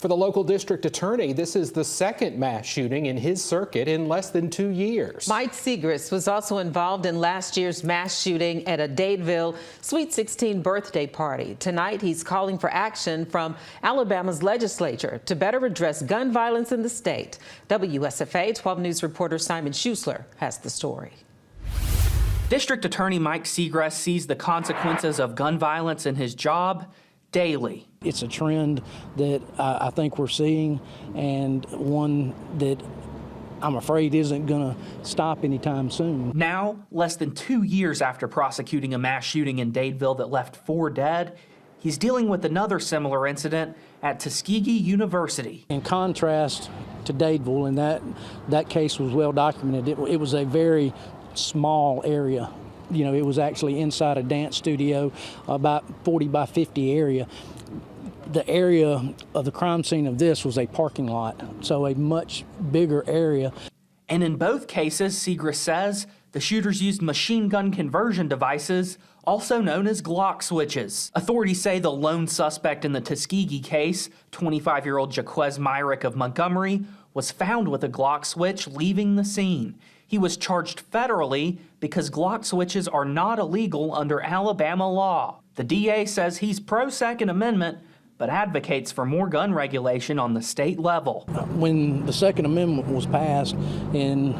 For the local district attorney, this is the second mass shooting in his circuit in less than 2 years. Mike Segrest was also involved in last year's mass shooting at a Dadeville Sweet 16 birthday party. Tonight, he's calling for action from Alabama's legislature to better address gun violence in the state. WSFA 12 News reporter Simon Schussler has the story. District Attorney Mike Segrest sees the consequences of gun violence in his job daily. It's a trend that I think we're seeing, and one that I'm afraid isn't going to stop anytime soon. Now, less than 2 years after prosecuting a mass shooting in Dadeville that left 4 dead, he's dealing with another similar incident at Tuskegee University. In contrast to Dadeville, and that case was well documented, it was a very small area. You know, it was actually inside a dance studio, about 40 by 50 area. The area of the crime scene of this was a parking lot, so a much bigger area. And in both cases, Segrest says, the shooters used machine gun conversion devices, also known as Glock switches. Authorities say the lone suspect in the Tuskegee case, 25-year-old Jaquez Myrick of Montgomery, was found with a Glock switch leaving the scene. He was charged federally because Glock switches are not illegal under Alabama law. The DA says he's pro-Second Amendment, but advocates for more gun regulation on the state level. When the Second Amendment was passed in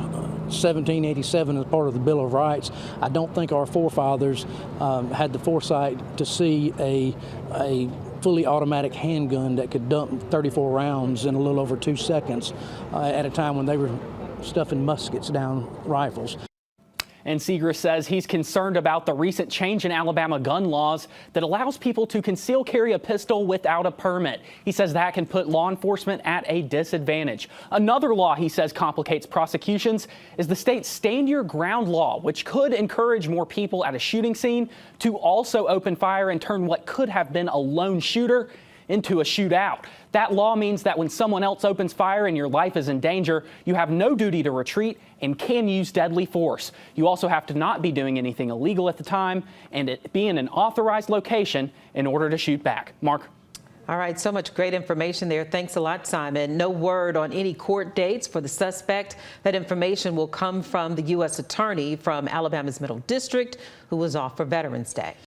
1787 as part of the Bill of Rights, I don't think our forefathers had the foresight to see a fully automatic handgun that could dump 34 rounds in a little over 2 seconds at a time when they were stuffing muskets down rifles. And Segrest says he's concerned about the recent change in Alabama gun laws that allows people to conceal carry a pistol without a permit. He says that can put law enforcement at a disadvantage. Another law he says complicates prosecutions is the state's Stand Your Ground law, which could encourage more people at a shooting scene to also open fire and turn what could have been a lone shooter into a shootout. That law means that when someone else opens fire and your life is in danger, you have no duty to retreat and can use deadly force. You also have to not be doing anything illegal at the time and it be in an authorized location in order to shoot back. Mark. All right, so much great information there. Thanks a lot, Simon. No word on any court dates for the suspect. That information will come from the U.S. Attorney from Alabama's Middle District, who was off for Veterans Day.